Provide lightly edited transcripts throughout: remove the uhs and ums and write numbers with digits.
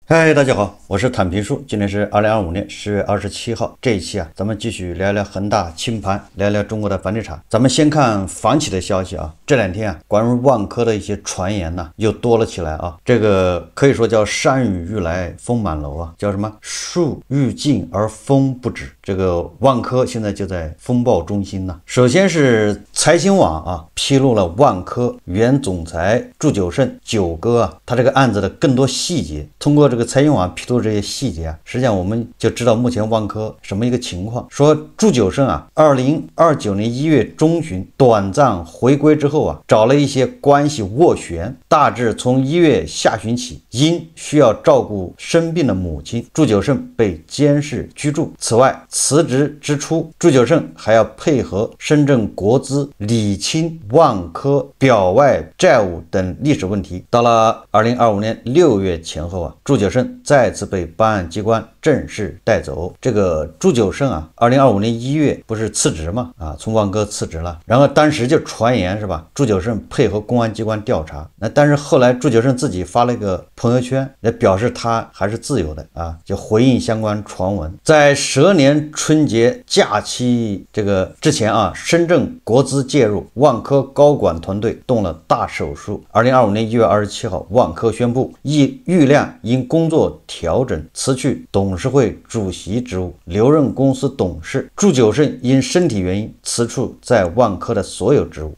嗨，大家好，我是坦平叔。今天是2025年10月27号。这一期咱们继续聊聊恒大清盘，聊聊中国的房地产。咱们先看房企的消息啊。这两天关于万科的一些传言又多了起来啊。这个可以说叫山雨欲来风满楼啊，叫什么树欲静而风不止。这个万科现在就在风暴中心呢。首先是财新网披露了万科原总裁祝久胜九哥他这个案子的更多细节。通过这个财新网披露这些细节实际上我们就知道目前万科什么一个情况。说祝久胜2029年1月中旬短暂回归之后找了一些关系斡旋，大致从1月下旬起，因需要照顾生病的母亲，祝久胜被监视居住。此外，辞职之初，祝久胜还要配合深圳国资理清万科表外债务等历史问题。到了2025年6月前后祝久胜再次被办案机关正式带走。这个祝久胜2025年1月不是辞职吗？从万科辞职了，然后当时就传言是吧？祝久胜配合公安机关调查。但是后来祝久胜自己发了一个朋友圈来表示他还是自由的就回应相关传闻。在蛇年春节假期这个之前深圳国资介入，万科高管团队动了大手术。2025年1月27号，万科宣布郁亮因工作调整辞去董事会主席职务，留任公司董事。祝久胜因身体原因辞除在万科的所有职务。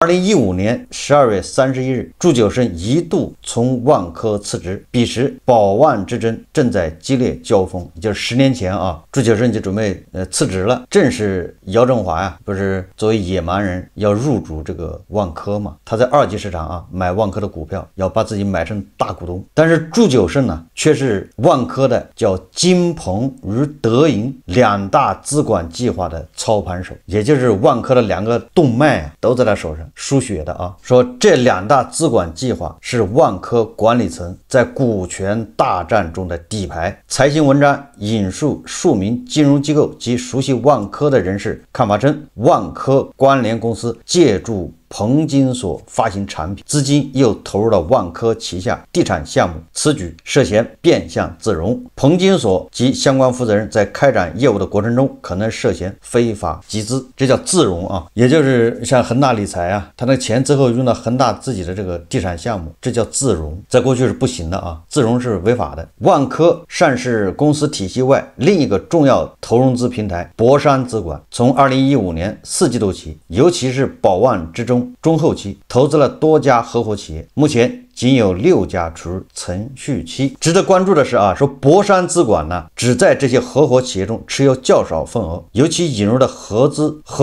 2015年12月31日，祝久胜一度从万科辞职，彼时保万之争正在激烈交锋。也就是10年前祝久胜就准备辞职了。正是姚振华不是作为野蛮人要入主这个万科嘛，他在二级市场买万科的股票，要把自己买成大股东。但是祝久胜却是万科的叫金鹏与德银两大资管计划的操盘手，也就是万科的两个动脉都在他手上输血的说这两大资管计划是万科管理层在股权大战中的底牌。财新文章引述数名金融机构及熟悉万科的人士看法称，万科关联公司借助彭金所发行产品，资金又投入了万科旗下地产项目，此举涉嫌变相自融。彭金所及相关负责人在开展业务的过程中可能涉嫌非法集资，这叫自融也就是像恒大理财他那钱最后用到恒大自己的这个地产项目，这叫自融，在过去是不行的自融是违法的。万科上市公司体系外另一个重要投融资平台博山资管，从2015年4季度起，尤其是保万之中后期投资了多家合伙企业，目前仅有6家处于程序期。值得关注的是说博山资管只在这些合伙企业中持有较少份额，尤其引入的合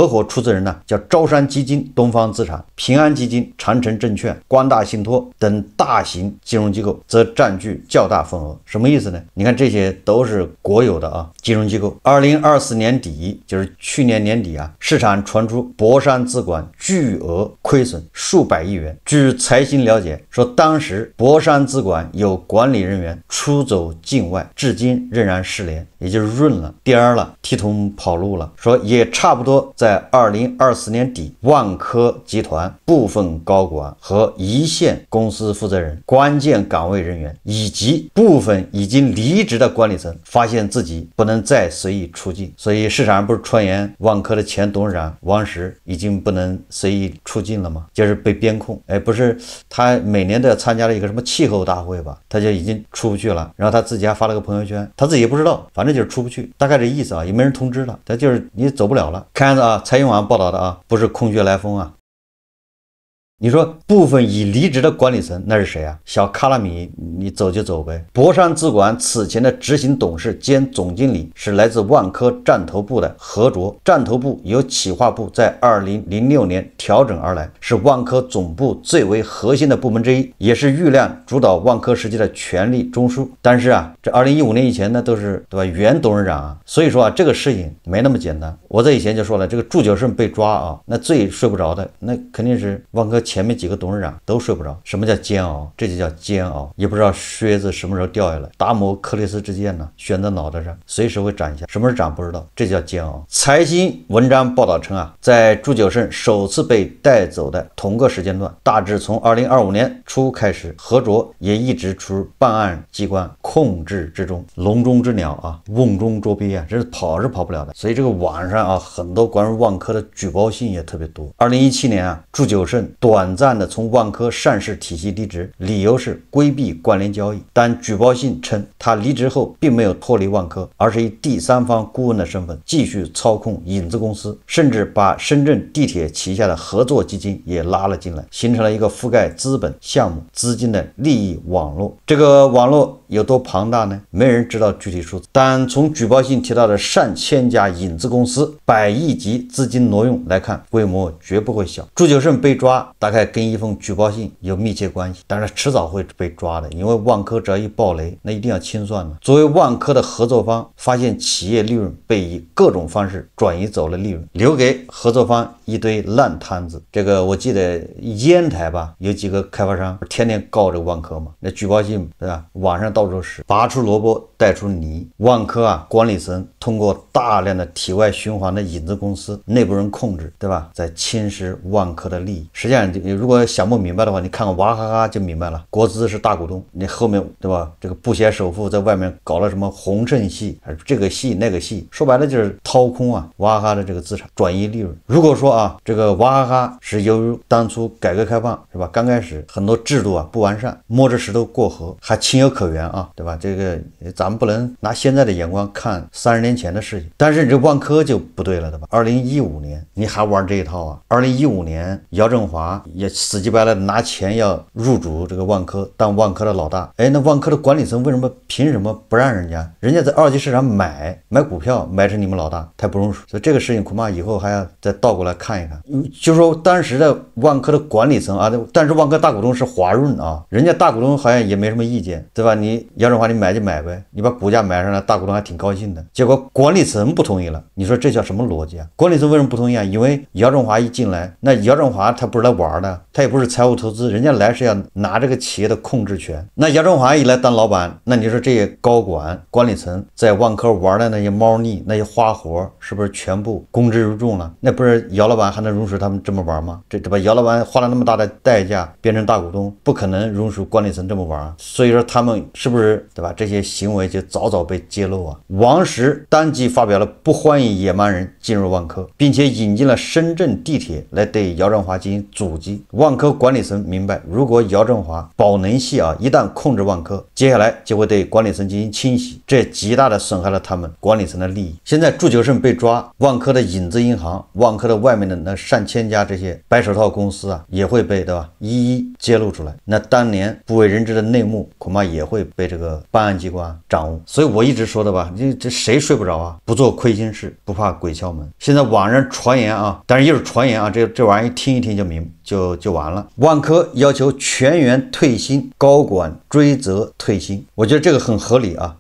伙出资人叫招商基金、东方资产、平安基金、长城证券、光大信托等大型金融机构则占据较大份额。什么意思呢？你看这些都是国有的金融机构。2024年底，就是去年年底市场传出博山资管巨额亏损数百亿元。据财新了解说，当时博山资管有管理人员出走境外，至今仍然失联，也就是润了颠儿了，剃头跑路了。说也差不多在2024年底，万科集团部分高管和一线公司负责人、关键岗位人员以及部分已经离职的管理层发现自己不能再随意出境，所以市场上不是传言万科的前董事长王石已经不能随意出境了吗？就是被边控。不是他每年都要参加了一个什么气候大会吧，他就已经出不去了，然后他自己还发了个朋友圈，他自己也不知道，反正就是出不去，大概这意思也没人通知他，他就是你走不了了。看样子财新网报道的不是空穴来风你说部分已离职的管理层那是谁小卡拉米，你走就走呗。博山资管此前的执行董事兼总经理是来自万科战投部的何卓，战投部由企划部在2006年调整而来，是万科总部最为核心的部门之一，也是郁亮主导万科时期的权力中枢。但是这2015年以前呢都是对吧原董事长所以说这个事情没那么简单。我在以前就说了，这个祝久胜被抓那最睡不着的那肯定是万科前面几个董事长都睡不着。什么叫煎熬？这就叫煎熬，也不知道靴子什么时候掉下来，达摩克里斯之剑呢悬在脑袋上，随时会斩下，什么时候斩不知道，这叫煎熬。财新文章报道称啊，在祝久胜首次被带走的同个时间段，大致从2025年初开始，何卓也一直处办案机关控制之中，笼中之鸟啊，瓮中捉鳖啊，这是跑不了的。所以这个网上啊，很多关于万科的举报信也特别多。2017年啊，祝久胜短暂的从万科上市体系离职，理由是规避关联交易，但举报信称他离职后并没有脱离万科，而是以第三方顾问的身份继续操控影子公司，甚至把深圳地铁旗下的合作基金也拉了进来，形成了一个覆盖资本、项目、资金的利益网络。这个网络有多庞大呢？没人知道具体数字，但从举报信提到的上千家影子公司、100亿级资金挪用来看，规模绝不会小。祝久胜被抓，大概跟一封举报信有密切关系，但是迟早会被抓的，因为万科只要一爆雷，那一定要清算的。作为万科的合作方，发现企业利润被以各种方式转移走了利润，留给合作方一堆烂摊子。这个我记得烟台吧，有几个开发商天天告这个万科嘛，那举报信对吧？网上到处是，拔出萝卜带出泥。万科啊，管理层通过大量的体外循环的影子公司、内部人控制，对吧？在侵蚀万科的利益。实际上，如果想不明白的话，你看看娃哈哈就明白了。国资是大股东，你后面对吧？这个不写首付在外面搞了什么宏盛系，还是这个系那个系，说白了就是掏空啊娃哈哈的这个资产，转移利润。如果说啊，这个娃哈哈是由于当初改革开放是吧？刚开始很多制度啊不完善，摸着石头过河，还情有可原啊，对吧？这个咱们不能拿现在的眼光看30年前的事情。但是你这万科就不对了，对吧？2015年你还玩这一套啊？2015年姚振华也死乞白赖拿钱要入主这个万科，当万科的老大。哎，那万科的管理层为什么凭什么不让人家？人家在二级市场买股票，买成你们老大，太不容易。所以这个事情恐怕以后还要再倒过来看一看。就是说当时的万科的管理层啊，但是万科大股东是华润啊，人家大股东好像也没什么意见，对吧？你姚振华你买就买呗，你把股价买上来，大股东还挺高兴的。结果管理层不同意了，你说这叫什么逻辑啊？管理层为什么不同意啊？因为姚振华一进来，那姚振华他不是来玩的，他也不是财务投资，人家来是要拿这个企业的控制权。那姚振华一来当老板，那你说这些高管管理层在万科玩的那些猫腻、那些花活，是不是全部公之于众了？那不是姚老板还能容许他们这么玩吗？对吧？姚老板花了那么大的代价变成大股东，不可能容许管理层这么玩啊。所以说他们是不是对吧？这些行为就早早被揭露啊。王石当即发表了不欢迎野蛮人进入万科，并且引进了深圳地铁来对姚振华进行阻击。万科管理层明白，如果姚振华宝能系啊一旦控制万科，接下来就会对管理层进行清洗，这极大的损害了他们管理层的利益。现在祝久胜被抓，万科的影子银行、万科的外面的那上千家这些白手套公司啊，也会被对吧一一揭露出来。那当年不为人知的内幕，恐怕也会被这个办案机关掌握。所以我一直说的吧，这谁睡不着啊？不做亏心事，不怕鬼敲门。现在网上传言啊，但是又是传言啊，这玩意一听一听就完了。万科要求全员退薪，高管追责退薪，我觉得这个很合理啊。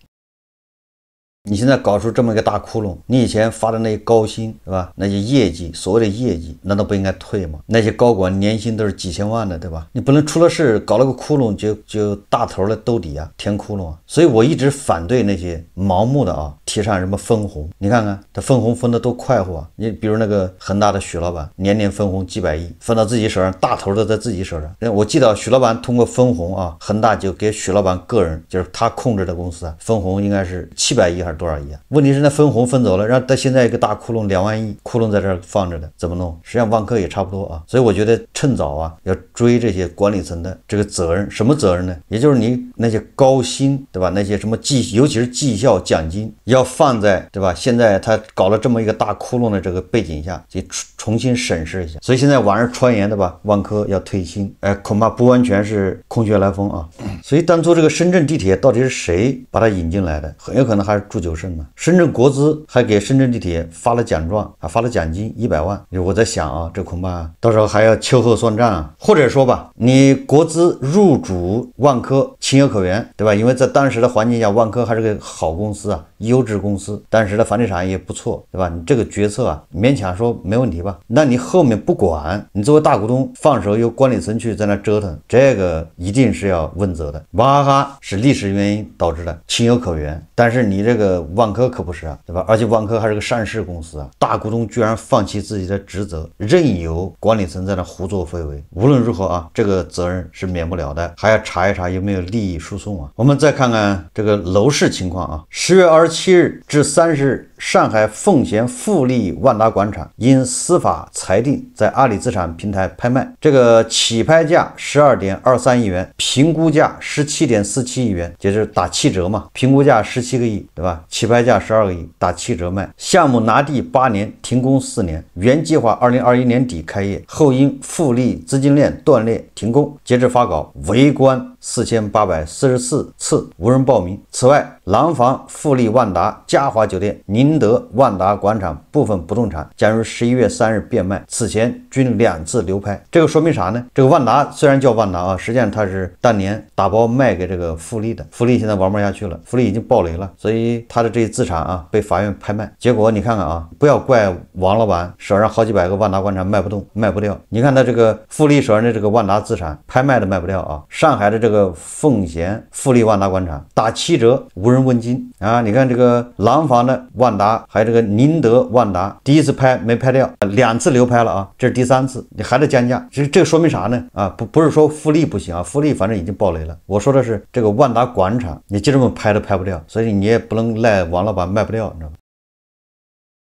你现在搞出这么一个大窟窿，你以前发的那些高薪对吧？那些业绩，所谓的业绩，难道不应该退吗？那些高管年薪都是几千万的，对吧？你不能出了事搞了个窟窿就大头的兜底啊，填窟窿啊。所以我一直反对那些盲目的啊，提倡什么分红。你看看他分红分的多快活啊！你比如那个恒大的许老板，年年分红几百亿，分到自己手上，大头的在自己手上。我记得许老板通过分红啊，恒大就给许老板个人，就是他控制的公司啊，分红应该是700亿还是多少亿啊？问题是那分红分走了，让他现在一个大窟窿2万亿窟窿在这儿放着的，怎么弄？实际上万科也差不多啊。所以我觉得趁早啊，要追这些管理层的这个责任。什么责任呢？也就是你那些高薪对吧？那些什么尤其是绩效奖金，要放在对吧？现在他搞了这么一个大窟窿的这个背景下，去重新审视一下。所以现在网上传言的吧，万科要退薪，恐怕不完全是空穴来风啊。所以当初这个深圳地铁到底是谁把它引进来的？很有可能还是祝久胜呢。深圳国资还给深圳地铁发了奖状啊，发了奖金100万。我在想啊，这恐怕到时候还要秋后算账啊。或者说吧，你国资入主万科情有可原，对吧？因为在当时的环境下，万科还是个好公司啊，优质质公司，但是呢房地产也不错，对吧？你这个决策啊，勉强说没问题吧？那你后面不管，你作为大股东放手由管理层去在那折腾，这个一定是要问责的。娃哈哈是历史原因导致的，情有可原，但是你这个万科可不是啊，对吧？而且万科还是个上市公司啊，大股东居然放弃自己的职责，任由管理层在那胡作非为。无论如何啊，这个责任是免不了的，还要查一查有没有利益输送啊。我们再看看这个楼市情况啊，10月27日至30日，上海奉贤富力万达广场因司法裁定在阿里资产平台拍卖，这个起拍价12.23亿元，评估价17.47亿元，就是打7折嘛，评估价17个亿，对吧？起拍价12个亿，打7折卖。项目拿地8年，停工4年，原计划2021年底开业，后因富力资金链断裂停工。截至发稿，围观4844次，无人报名。此外，廊坊富力万达、嘉华酒店、宁德万达广场部分不动产将于11月3日变卖，此前均2次流拍。这个说明啥呢？这个万达虽然叫万达啊，实际上它是当年打包卖给这个富力的，富力现在玩不下去了，富力已经爆雷了，所以他的这些资产啊被法院拍卖。结果你看看啊，不要怪王老板手上好几百个万达广场卖不动卖不掉，你看他这个富力手上的这个万达资产拍卖的卖不掉啊。上海的这个奉贤富力万达广场打7折，无人问津啊！你看这个廊坊的万达，还有这个宁德万达，第一次拍没拍掉，2次流拍了啊，这是第3次，你还得降价，这说明啥呢？啊，不是说富力不行啊，富力反正已经爆雷了，我说的是这个万达广场，你就这么拍都拍不掉，所以你也不能赖王老板卖不掉，你知道吧？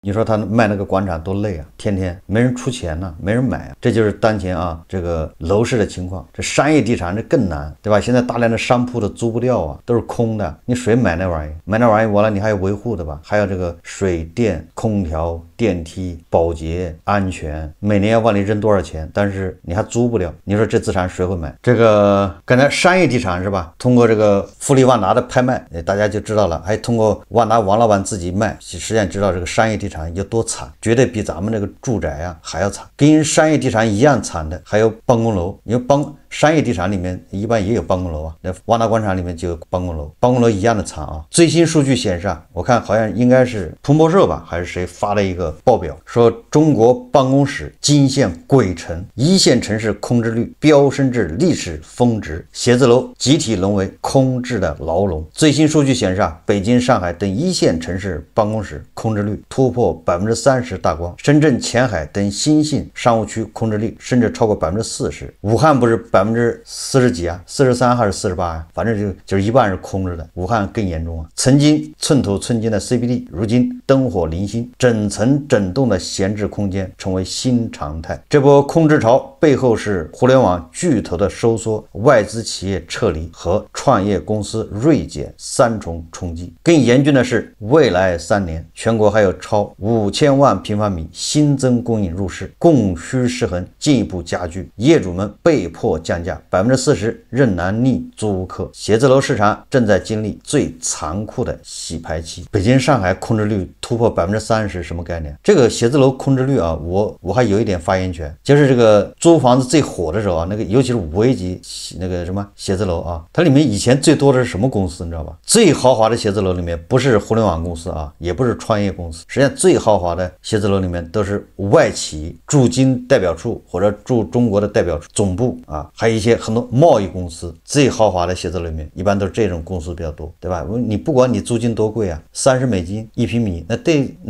你说他卖那个广场多累啊，天天没人出钱呢，没人买啊，这就是当前啊这个楼市的情况。这商业地产这更难，对吧？现在大量的商铺都租不掉啊，都是空的，你谁买那玩意？买那玩意完了，你还有维护的吧？还有这个水电、空调、电梯、保洁、安全，每年要往里扔多少钱？但是你还租不了，你说这资产谁会买？这个刚才商业地产是吧？通过这个富力万达的拍卖，大家就知道了，还通过万达王老板自己卖，实际上知道这个商业地产有多惨，绝对比咱们这个住宅啊还要惨。跟商业地产一样惨的还有办公楼，因为商业地产里面一般也有办公楼啊，那万达广场里面就有办公楼，办公楼一样的惨啊。最新数据显示啊，我看好像应该是彭博社吧，还是谁发了一个报表，说中国办公室惊现鬼城，1线城市空置率飙升至历史峰值，写字楼集体沦为空置的牢笼。最新数据显示啊，北京、上海等1线城市办公室空置率突破30%大关，深圳、前海等新兴商务区空置率甚至超过40%。武汉不是40几啊，43还是48啊，反正就是一半是空着的。武汉更严重啊，曾经寸土寸金的 CBD， 如今灯火零星，整层整栋的闲置空间成为新常态。这波空置潮背后是互联网巨头的收缩、外资企业撤离和创业公司锐减3重冲击。更严峻的是，未来3年全国还有超5000万平方米新增供应入市，供需失衡进一步加剧，业主们被迫降价40%，任难逆租客。写字楼市场正在经历最残酷的洗牌期。北京、上海空置率突破30%什么概念？这个写字楼空置率啊，我还有一点发言权，就是这个租房子最火的时候啊，那个尤其是5A级那个什么写字楼啊，它里面以前最多的是什么公司你知道吧？最豪华的写字楼里面不是互联网公司啊，也不是创业公司，实际上最豪华的写字楼里面都是外企驻京代表处或者驻中国的代表处总部啊，还有一些很多贸易公司。最豪华的写字楼里面一般都是这种公司比较多，对吧？你不管你租金多贵啊，$30一平米，那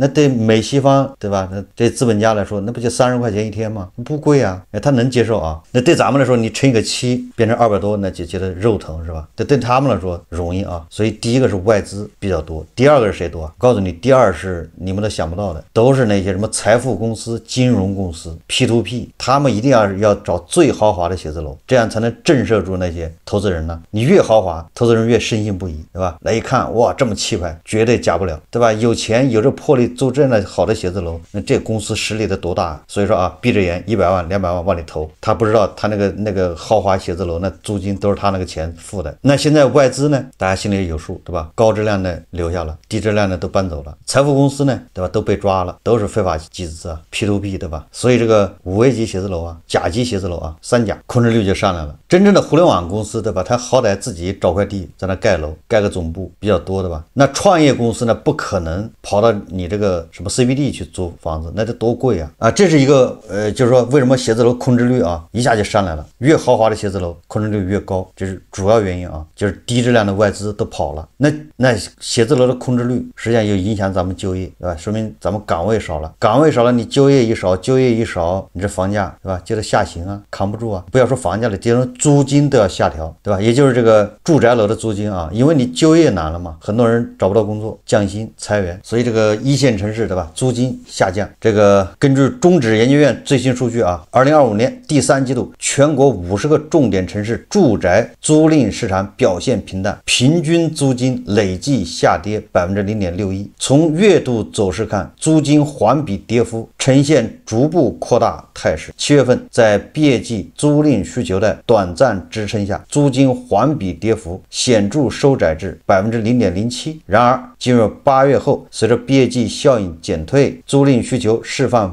对美西方对吧？那这资本家来说，那不就30块钱一天吗？不贵啊，他能接受啊。那对咱们来说，你乘以个7变成200多，那就觉得肉疼是吧？对他们来说容易啊。所以第一个是外资比较多，第二个是谁多啊？告诉你，第二是你们都想不到的，都是那些什么财富公司、金融公司 P2P， 他们一定要找最豪华的写字楼，这样才能震慑住那些投资人呢。你越豪华，投资人越深信不疑，对吧？来一看，哇，这么气派，绝对假不了，对吧？有钱有这魄力租这样的好的写字楼，那这公司实力得多大？所以说啊，闭着眼100万、200万往里投，他不知道他那个豪华写字楼那租金都是他那个钱付的。那现在外资呢，大家心里有数，对吧？高质量的留下了，低质量的都搬走了。财富公司呢，对吧？都被抓了，都是非法集资啊 ，P2P， 对吧？所以这个5A级写字楼啊、甲级写字楼啊、3甲空置率就上来了。真正的互联网公司，对吧？它好歹自己找块地在那盖楼，盖个总部比较多的吧。那创业公司呢，不可能跑到你这个什么 CBD 去租房子，那得多贵啊！这是一个就是说为什么写字楼空置率啊一下就上来了？越豪华的写字楼空置率越高，这是主要原因啊，就是低质量的外资都跑了。那写字楼的空置率实际上又影响咱们就业，对吧？说明咱们岗位少了，岗位少了，你就业一少，你这房价对吧就得下行啊，扛不住啊！不要说房价了，就连租金都要下调，对吧？也就是这个住宅楼的租金啊，因为你就业难了嘛，很多人找不到工作，降薪裁员，所以这个一线城市对吧，租金下降。这个根据中指研究院最新数据啊，2025年第3季度，全国50个重点城市住宅租赁市场表现平淡，平均租金累计下跌0.61%。从月度走势看，租金环比跌幅呈现逐步扩大态势。7月份在毕业季租赁需求的短暂支撑下，租金环比跌幅显著收窄至0.07%。然而进入8月后，随着毕业季效应减退，租赁需求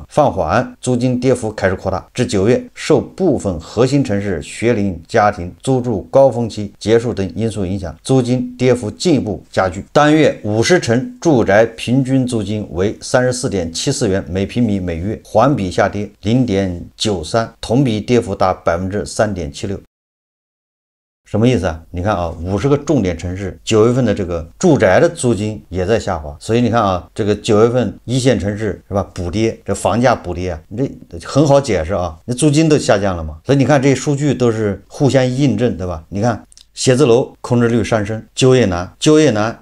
放缓，租金跌幅开始扩大。至9月，受部分核心城市学龄家庭租住高峰期结束等因素影响，租金跌幅进一步加剧。单月50城住宅平均租金为34.74元每平米每月，环比下跌0.93%，同比跌幅达3.76%。什么意思啊？你看啊，50个重点城市9月份的这个住宅的租金也在下滑，所以你看啊，这个9月份一线城市是吧补跌，这房价补跌啊，你这很好解释啊，那租金都下降了嘛，所以你看这些数据都是互相印证，对吧？你看写字楼空置率上升，就业难，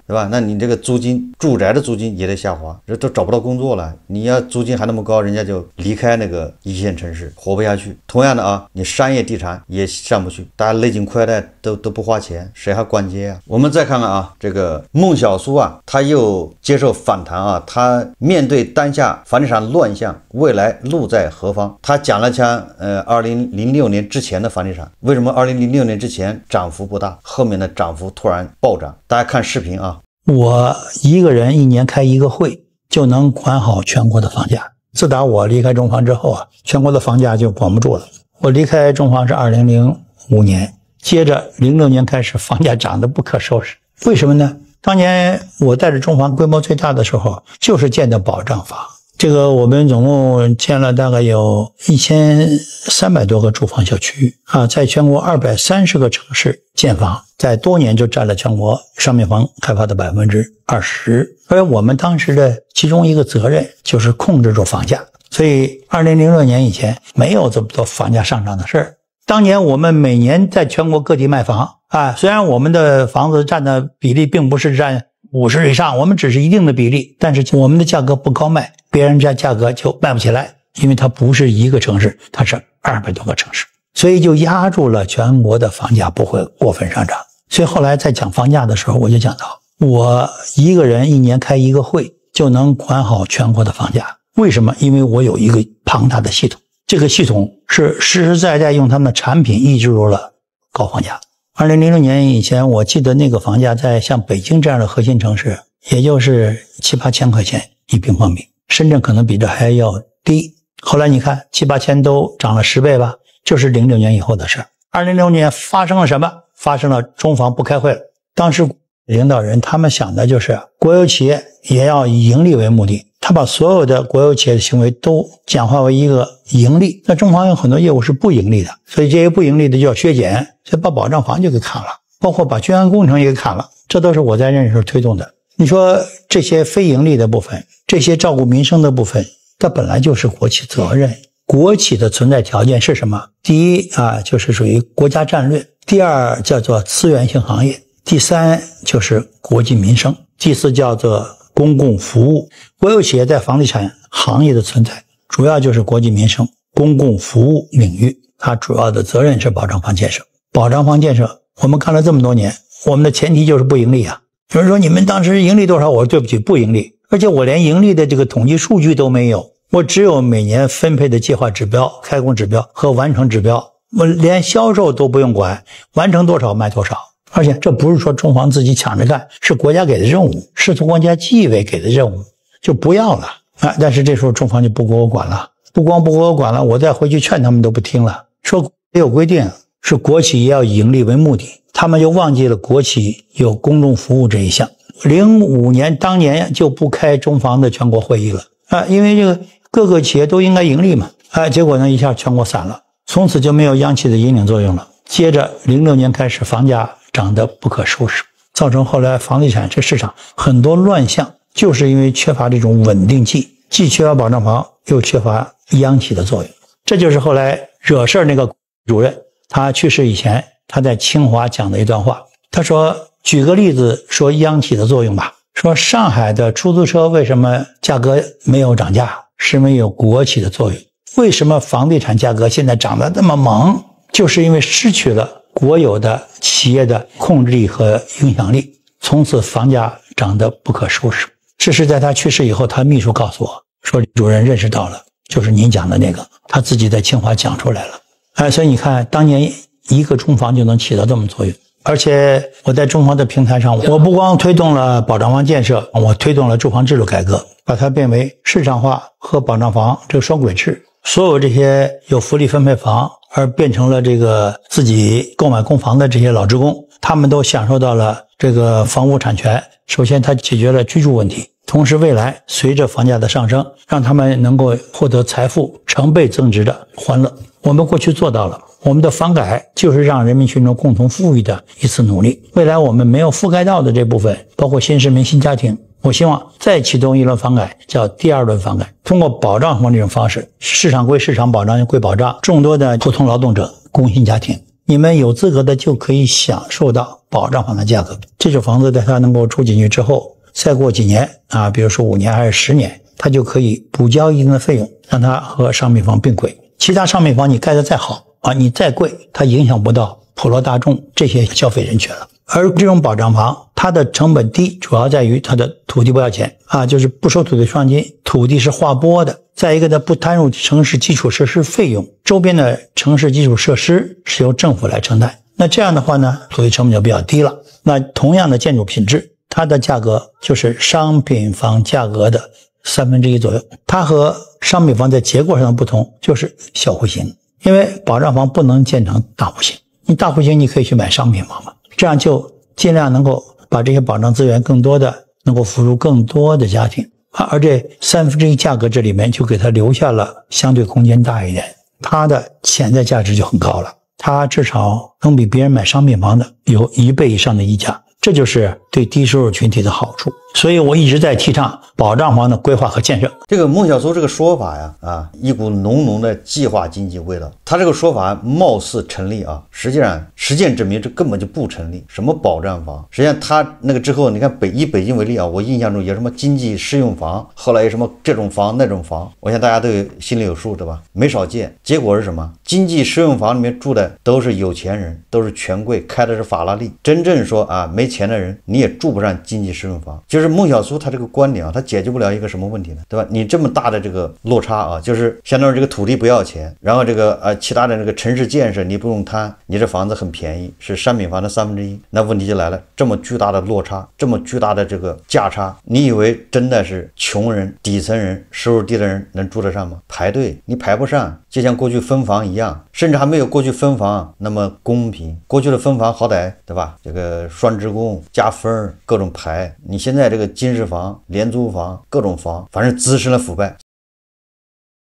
对吧？那你这个租金，住宅的租金也得下滑，这都找不到工作了。你要租金还那么高，人家就离开那个一线城市，活不下去。同样的啊，你商业地产也上不去，大家勒紧裤带都不花钱，谁还逛街啊？我们再看看啊，这个孟晓苏啊，他又接受访谈啊，他面对当下房地产乱象，未来路在何方？他讲了讲2006年之前的房地产，为什么2006年之前涨幅不大？后面的涨幅突然暴涨，大家看视频啊。我一个人一年开一个会就能管好全国的房价。自打我离开中房之后啊，全国的房价就管不住了。我离开中房是2005年，接着06年开始房价涨得不可收拾。为什么呢？当年我带着中房规模最大的时候，就是建的保障房。这个我们总共建了大概有1300多个住房小区啊，在全国230个城市建房，在多年就占了全国商品房开发的20%。而我们当时的其中一个责任就是控制住房价，所以2006年以前没有这么多房价上涨的事儿。当年我们每年在全国各地卖房啊，虽然我们的房子占的比例并不是占50以上，我们只是一定的比例，但是我们的价格不高卖，别人家价格就卖不起来，因为它不是一个城市，它是200多个城市，所以就压住了全国的房价不会过分上涨。所以后来在讲房价的时候，我就讲到，我一个人一年开一个会就能管好全国的房价。为什么？因为我有一个庞大的系统，这个系统是实实在在用他们的产品抑制住了高房价。2006年以前，我记得那个房价在像北京这样的核心城市，也就是7、8千块钱一平方米，深圳可能比这还要低。后来你看7、8千都涨了10倍吧，就是06年以后的事。2006年发生了什么？发生了中房不开会了。当时领导人他们想的就是国有企业也要以盈利为目的，他把所有的国有企业的行为都简化为一个盈利。那中房有很多业务是不盈利的，所以这些不盈利的就要削减，所以把保障房就给砍了，包括把居安工程也给砍了，这都是我在任时候推动的。你说这些非盈利的部分，这些照顾民生的部分，它本来就是国企责任。国企的存在条件是什么？第一啊，就是属于国家战略；第二叫做资源性行业；第三就是国计民生；第四叫做公共服务。国有企业在房地产行业的存在，主要就是国计民生、公共服务领域，它主要的责任是保障房建设。保障房建设，我们看了这么多年，我们的前提就是不盈利啊。有人说你们当时盈利多少？我说对不起，不盈利，而且我连盈利的这个统计数据都没有。我只有每年分配的计划指标、开工指标和完成指标，我连销售都不用管，完成多少卖多少。而且这不是说中房自己抢着干，是国家给的任务，是从国家纪委给的任务，就不要了啊！但是这时候中房就不给我管了，不光不给我管了，我再回去劝他们都不听了，说有规定，是国企也要以盈利为目的，他们就忘记了国企有公众服务这一项。05年当年就不开中房的全国会议了因为这个各个企业都应该盈利嘛结果呢一下全国散了，从此就没有央企的引领作用了。接着06年开始房价涨得不可收拾，造成后来房地产这市场很多乱象，就是因为缺乏这种稳定剂，既缺乏保障房又缺乏央企的作用。这就是后来惹事那个主任，他去世以前他在清华讲的一段话，他说举个例子说央企的作用吧，说上海的出租车为什么价格没有涨价，是因为有国企的作用。为什么房地产价格现在涨得这么猛，就是因为失去了国有的企业的控制力和影响力，从此房价涨得不可收拾。这是在他去世以后，他秘书告诉我说主任认识到了，就是您讲的那个，他自己在清华讲出来了所以你看当年一个中房就能起到这么作用。而且我在中房的平台上，我不光推动了保障房建设，我推动了住房制度改革，把它变为市场化和保障房这个双轨制。所有这些有福利分配房而变成了这个自己购买公房的这些老职工，他们都享受到了这个房屋产权。首先它解决了居住问题，同时未来随着房价的上升，让他们能够获得财富成倍增值的欢乐。我们过去做到了，我们的房改就是让人民群众共同富裕的一次努力。未来我们没有覆盖到的这部分，包括新市民新家庭，我希望再启动一轮房改，叫第二轮房改，通过保障房这种方式，市场归市场，保障归保障，众多的普通劳动者工薪家庭，你们有资格的就可以享受到保障房的价格。这种房子在它能够住进去之后，再过几年比如说5年还是10年，它就可以补交一定的费用，让它和商品房并轨。其他商品房你盖得再好你再贵，它影响不到普罗大众这些消费人群了。而这种保障房它的成本低，主要在于它的土地不要钱就是不收土地出让金，土地是划拨的。再一个呢，不摊入城市基础设施费用，周边的城市基础设施是由政府来承担。那这样的话呢，土地成本就比较低了。那同样的建筑品质，它的价格就是商品房价格的1/3左右。它和商品房在结构上的不同就是小户型，因为保障房不能建成大户型，你大户型你可以去买商品房嘛，这样就尽量能够把这些保障资源更多的能够服务更多的家庭而这1/3价格这里面就给它留下了相对空间大一点，它的潜在价值就很高了，它至少能比别人买商品房的有1倍以上的溢价，这就是对低收入群体的好处。所以我一直在提倡保障房的规划和建设。这个孟小松这个说法呀，一股浓浓的计划经济味道。他这个说法貌似成立实际上实践证明这根本就不成立。什么保障房？实际上他那个之后，你看以北京为例我印象中有什么经济适用房，后来有什么这种房那种房，我想大家都心里有数，对吧？没少见。结果是什么？经济适用房里面住的都是有钱人，都是权贵，开的是法拉利。真正说没钱的人，你也住不上经济适用房。就是孟小松他这个观点他解决不了一个什么问题呢？对吧？你这么大的这个落差就是相当于这个土地不要钱，然后这个其他的这个城市建设你不用摊，你这房子很便宜，是商品房的1/3。那问题就来了，这么巨大的落差，这么巨大的这个价差，你以为真的是穷人、底层人、收入低的人能住得上吗？排队你排不上，就像过去分房一样，甚至还没有过去分房那么公平。过去的分房好歹对吧？这个双职工加分各种排，你现在这个经适房、廉租房各种房，反正滋生了腐败。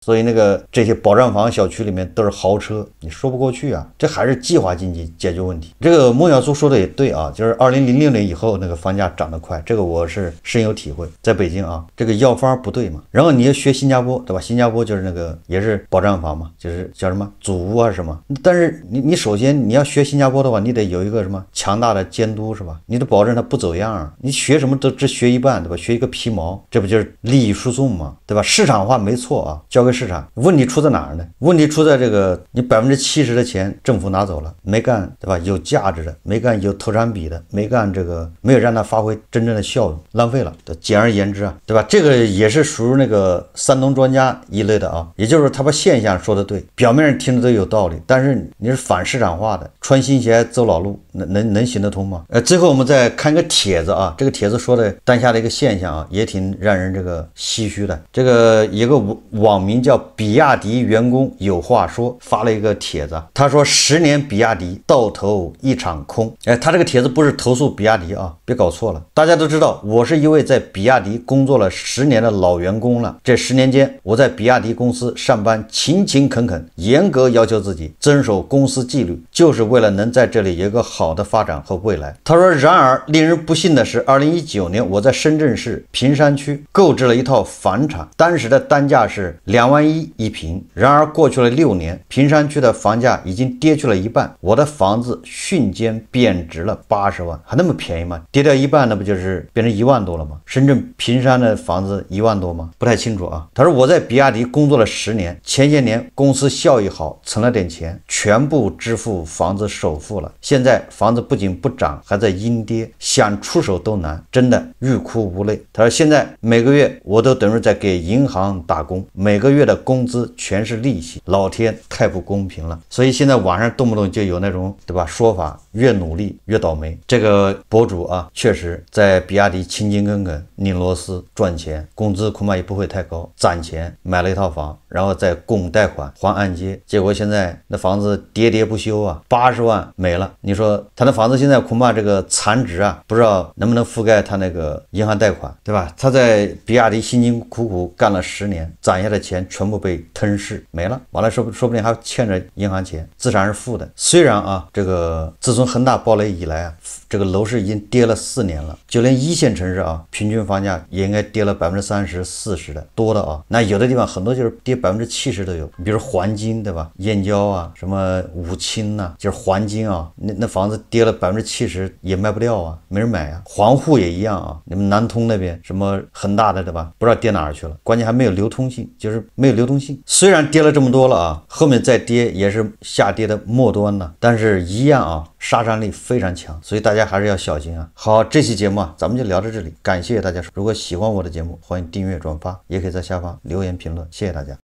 所以这些保障房小区里面都是豪车，你说不过去这还是计划经济解决问题。这个孟小松说的也对就是2006年以后那个房价涨得快，这个我是深有体会。在北京这个药方不对嘛，然后你要学新加坡，对吧？新加坡就是也是保障房嘛，就是叫什么祖屋什么。但是你首先你要学新加坡的话，你得有一个什么强大的监督，是吧？你得保证它不走样你学什么都只学一半，对吧？学一个皮毛，这不就是利益输送嘛，对吧？市场化没错交给市场。问题出在哪儿呢？问题出在这个你70%的钱政府拿走了，没干对吧？有价值的，没干有投产比的，没干没有让它发挥真正的效用，浪费了。简而言之对吧？这个也是属于山东专家一类的也就是他把现象说的对，表面上听着都有道理，但是你是反市场化的，穿新鞋走老路，能行得通吗？最后我们再看一个帖子这个帖子说的当下的一个现象也挺让人唏嘘的。这个一个网民名叫比亚迪员工有话说发了一个帖子，他说10年比亚迪到头一场空。他这个帖子不是投诉比亚迪啊，别搞错了。大家都知道，我是一位在比亚迪工作了10年的老员工了。这10年间，我在比亚迪公司上班勤勤恳恳，严格要求自己，遵守公司纪律，就是为了能在这里有一个好的发展和未来。他说，然而令人不幸的是，2019年我在深圳市坪山区购置了一套房产，当时的单价是2万1一平。然而过去了6年，坪山区的房价已经跌去了一半，我的房子瞬间贬值了80万，还那么便宜吗？跌掉一半，那不就是变成1万多了吗？深圳坪山的房子1万多吗？不太清楚啊。他说我在比亚迪工作了10年，前些年公司效益好，存了点钱，全部支付房子首付了。现在房子不仅不涨，还在阴跌，想出手都难，真的欲哭无泪。他说现在每个月我都等于在给银行打工，每个月的工资全是利息，老天太不公平了。所以现在网上动不动就有那种对吧说法，越努力越倒霉。这个博主啊，确实在比亚迪勤勤恳恳拧螺丝赚钱，工资恐怕也不会太高，攒钱买了一套房，然后再供贷款还按揭，结果现在那房子喋喋不休啊，80万没了。你说他的房子现在恐怕这个残值啊，不知道能不能覆盖他那个银行贷款，对吧？他在比亚迪辛辛苦苦干了10年，攒下的钱全部被吞噬没了，完了说不定还欠着银行钱，资产是负的。虽然啊，这个自从恒大暴雷以来啊，这个楼市已经跌了4年了，就连一线城市啊，平均房价也应该跌了30%、40%的多的啊。那有的地方很多就是跌70%都有，你比如黄金对吧？燕郊啊，什么武清啊，就是黄金啊，那房子跌了70%也卖不掉啊，没人买啊。黄沪也一样啊，你们南通那边什么恒大的对吧？不知道跌哪儿去了，关键还没有流通性，就是没有流动性。虽然跌了这么多了啊，后面再跌也是下跌的末端了，但是一样啊，杀伤力非常强，所以大家还是要小心啊。好，这期节目啊，咱们就聊到这里，感谢大家。如果喜欢我的节目，欢迎订阅转发，也可以在下方留言评论，谢谢大家。